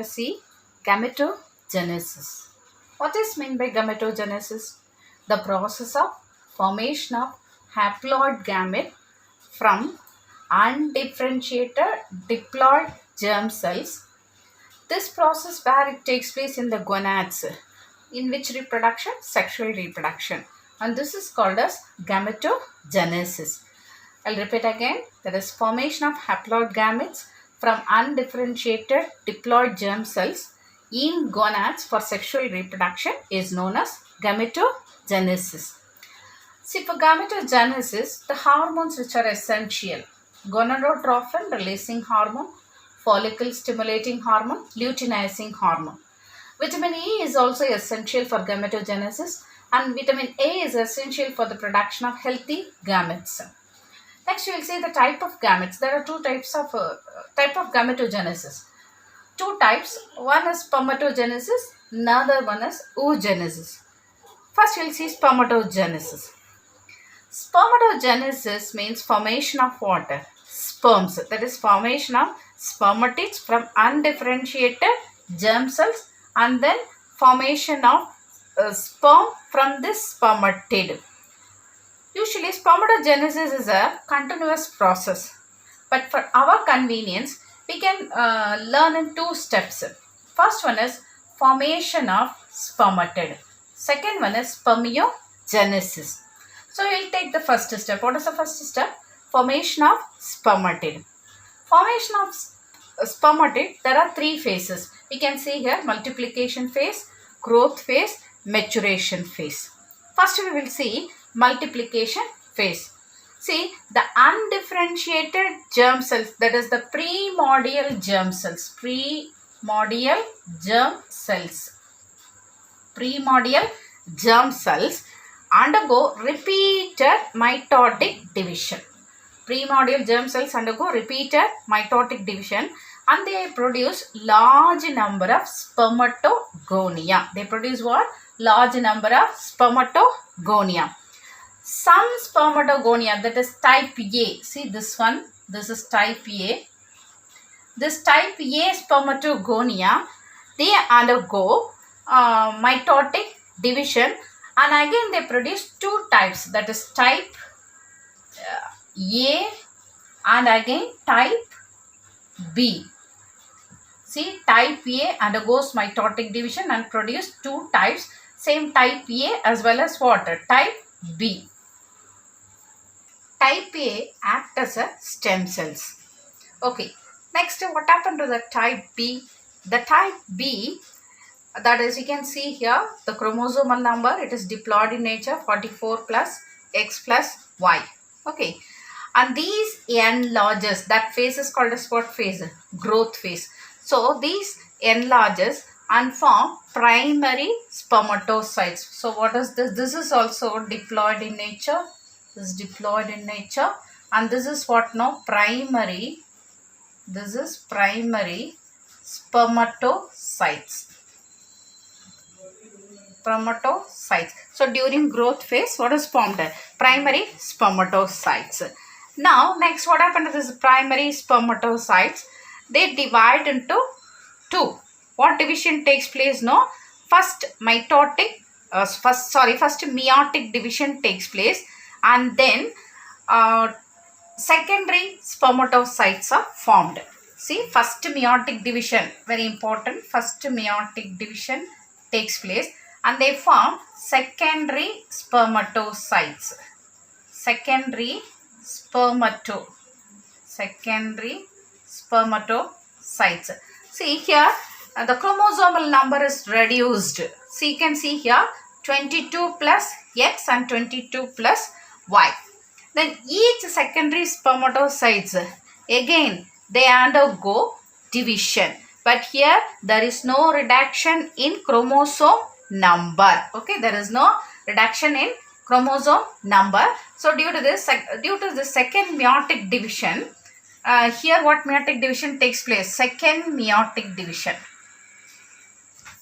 us see gametogenesis. What is meant by gametogenesis? The process of formation of haploid gamete from undifferentiated diploid germ cells. This process where it takes place in the gonads. In which reproduction? Sexual reproduction. And this is called as gametogenesis. I'll repeat again. That is formation of haploid gametes from undifferentiated diploid germ cells in gonads for sexual reproduction is known as gametogenesis. See, for gametogenesis, the hormones which are essential: gonadotrophin releasing hormone, follicle stimulating hormone, luteinizing hormone. Vitamin E is also essential for gametogenesis, and vitamin A is essential for the production of healthy gametes. Next, we will see the type of gametes. There are two types of gametogenesis. Two types. One is spermatogenesis, another one is oogenesis. First, we will see spermatogenesis. Spermatogenesis means formation of water, sperms. That is formation of spermatids from undifferentiated germ cells, and then formation of sperm from this spermatid. Usually spermatogenesis is a continuous process, but for our convenience we can learn in two steps. First one is formation of spermatid. Second one is spermiogenesis. So we will take the first step. What is the first step? Formation of spermatid. Formation of spermatid, there are three phases. We can see here: multiplication phase, growth phase, maturation phase. First we will see multiplication phase. See, the undifferentiated germ cells, that is the primordial germ cells. Primordial germ cells undergo repeated mitotic division. Primordial germ cells undergo repeated mitotic division, and they produce large number of spermatogonia. They produce what? Large number of spermatogonia. Some spermatogonia, that is type A. See this one. This is type A. This type A spermatogonia, they undergo mitotic division, and again they produce two types. That is type A and again type B. See, type A undergoes mitotic division and produce two types. Same type A as well as water. Type B. Type A act as a stem cells. Okay. Next, what happened to the type B? The type B, that is, you can see here the chromosomal number. It is diploid in nature, 44 plus X plus Y. Okay. And these enlarges. That phase is called as what phase? Growth phase. So these enlarges and form primary spermatocytes. So what is this? This is also diploid in nature. This is diploid in nature, and this is what now? Primary. This is primary spermatocytes. Spermatocytes. So during growth phase, what is formed? Primary spermatocytes. Now next, what happened to this primary spermatocytes? They divide into two. What division takes place? No, first meiotic division takes place, and then secondary spermatocytes are formed. See, first meiotic division, very important. First meiotic division takes place, and they form secondary spermatocytes. Secondary spermatocytes. See here, the chromosomal number is reduced. See, you can see here 22 plus X and 22 plus Y. Then each secondary spermatocytes, again they undergo division, but here there is no reduction in chromosome number. Okay, there is no reduction in chromosome number. So due to the second meiotic division, here what meiotic division takes place? Second meiotic division.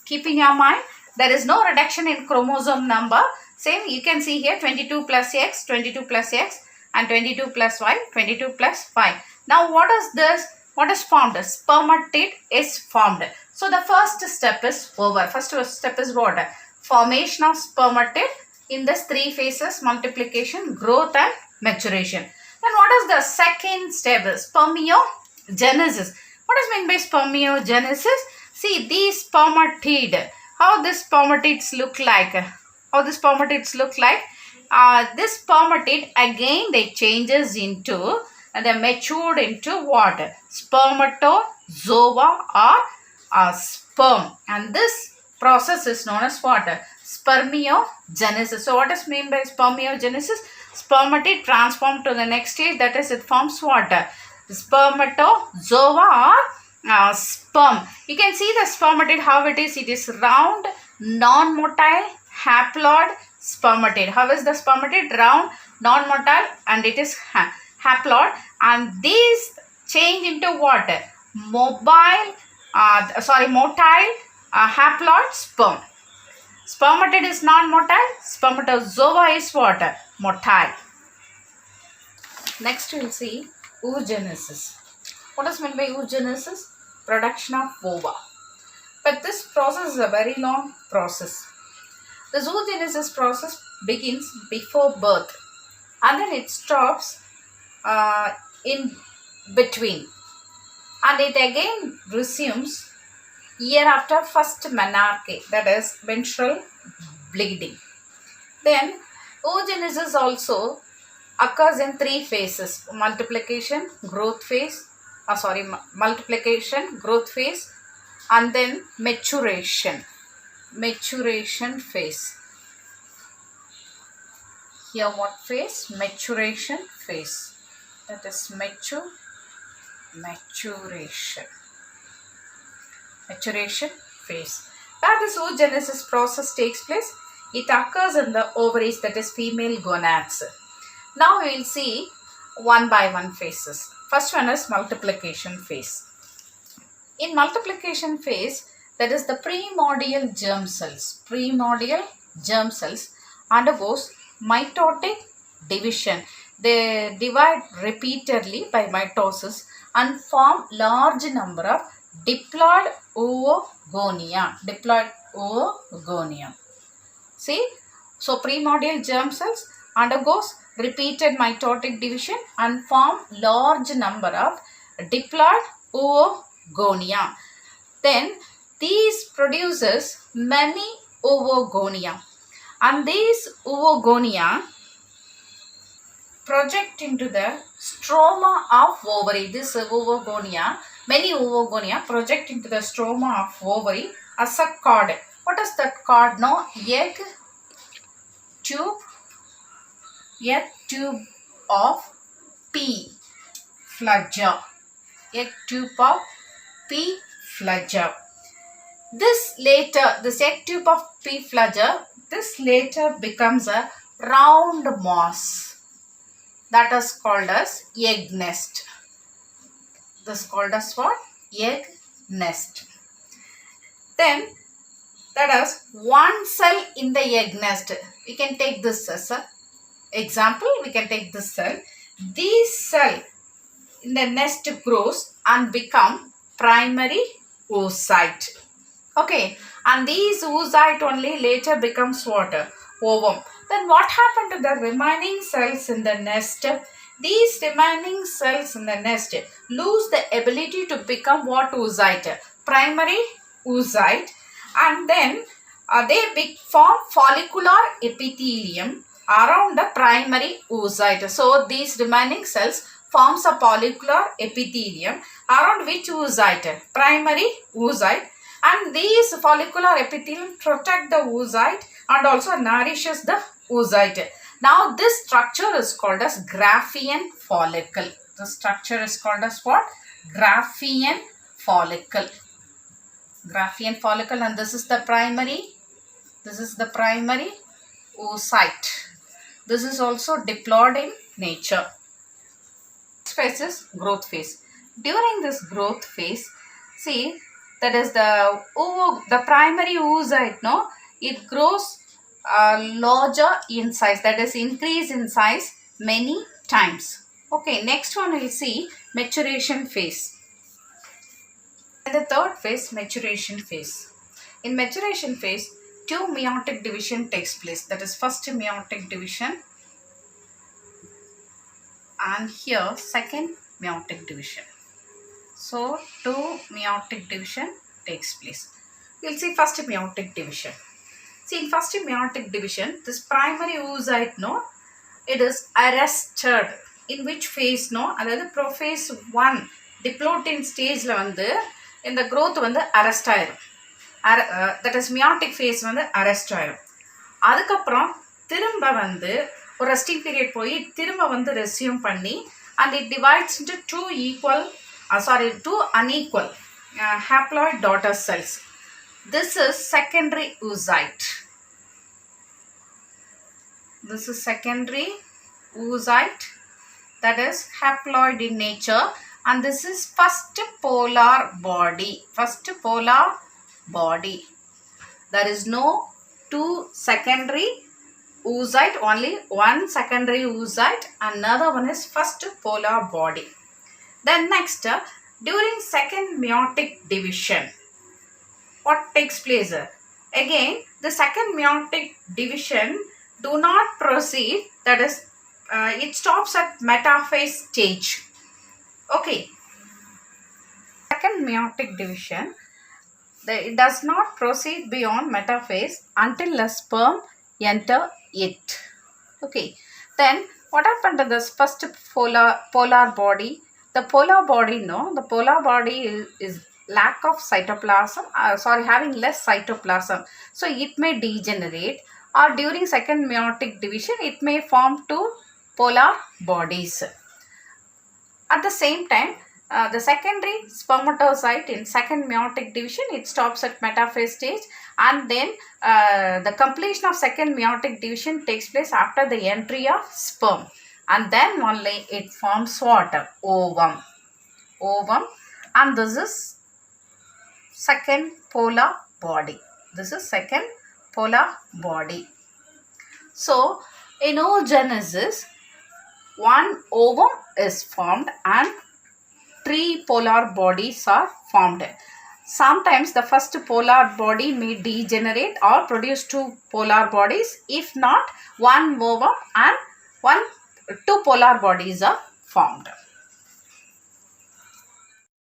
Keep in your mind, there is no reduction in chromosome number. Same, you can see here 22 plus X, 22 plus X, and 22 plus Y, 22 plus Y. Now what is this? What is formed? Spermatid is formed. So the first step is over. First step is what? Formation of spermatid in this three phases: multiplication, growth and maturation. Then what is the second step? Spermiogenesis. What is meant by spermiogenesis? See these spermatid. How these spermatids look like? This spermatid again they changes into and they matured into what? Spermatozoa or sperm, and this process is known as what? Spermiogenesis. So what is meant by spermiogenesis? Spermatid transformed to the next stage, that is it forms what? Spermatozoa or sperm. You can see the spermatid how it is. It is round, non-motile, haploid spermatid. How is the spermatid? Round, non-motile and it is haploid, and these change into what? Motile haploid sperm. Spermatid is non-motile, spermatozoa is what? Motile. Next we will see oogenesis. What is meant by oogenesis? Production of ova. But this process is a very long process. The zoogenesis process begins before birth and then it stops in between, and it again resumes year after first menarche, that is menstrual bleeding. Then oogenesis also occurs in three phases: multiplication, growth phase, and then maturation phase. Here what phase? Maturation phase. That is maturation phase. Where this oogenesis process takes place, it occurs in the ovaries, that is female gonads. Now we will see one by one phases. First one is multiplication phase. In multiplication phase, that is the primordial germ cells undergoes mitotic division. They divide repeatedly by mitosis and form large number of diploid oogonia. See, so primordial germ cells undergoes repeated mitotic division and form large number of diploid oogonia. Then these produces many oogonia, and these oogonia project into the stroma of ovary. This oogonia, many oogonia project into the stroma of ovary as a cord. What is that cord? No, egg tube of P flagella. Egg tube of P flagella. This egg tube of P flagella, this later becomes a round mass. That is called as egg nest. This is called as what? Egg nest. Then that is one cell in the egg nest. We can take this as an example. We can take this cell. This cell in the nest grows and become primary oocyte. Okay, and these oocyte only later becomes what? Ovum. Then what happened to the remaining cells in the nest? These remaining cells in the nest lose the ability to become what oocyte? Primary oocyte, and then they form follicular epithelium around the primary oocyte. So these remaining cells forms a follicular epithelium around which oocyte? Primary oocyte, and these follicular epithelium protect the oocyte and also nourishes the oocyte. Now this structure is called as Graafian follicle. The structure is called as what? Graafian follicle. Graafian follicle, and this is the primary oocyte. This is also diploid in nature. Next phase is growth phase. During this growth phase, see, that is the primary oocyte, no? It grows larger in size, that is increase in size many times. Okay, next one we will see maturation phase. And the third phase, maturation phase. In maturation phase, two meiotic division takes place. That is first meiotic division and here second meiotic division. So two meiotic division takes place. We'll see first meiotic division. See, in first meiotic division, this primary oocyte, no, it is arrested. In which phase, no, அதாவது prophase 1 diplotin stageல வந்து இந்த growth வந்து arrest ஆயிரும். That is meiotic phase வந்து arrest ஆயிரும். அதுக்கப்புறம் திரும்ப வந்து ஒரு resting period போய் திரும்ப வந்து resume பண்ணி and it divides into two unequal haploid daughter cells. This is secondary oocyte. This is secondary oocyte, that is haploid in nature, and this is first polar body. First polar body. There is no two secondary oocyte, only one secondary oocyte, another one is first polar body. Then next, during second meiotic division, what takes place? Again, the second meiotic division do not proceed, that is it stops at metaphase stage. Okay, second meiotic division, it does not proceed beyond metaphase until the sperm enter it. Okay, then what happened to this first polar body? The polar body, no, the polar body is lack of cytoplasm, having less cytoplasm, so it may degenerate, or during second meiotic division it may form two polar bodies. At the same time, the secondary spermatocyte in second meiotic division, it stops at metaphase stage, and then the completion of second meiotic division takes place after the entry of sperm, and then only it forms what? Ovum. And this is second polar body. This is second polar body. So in oogenesis, one ovum is formed and three polar bodies are formed. Sometimes the first polar body may degenerate or produce two polar bodies. If not, one ovum and two polar bodies are formed.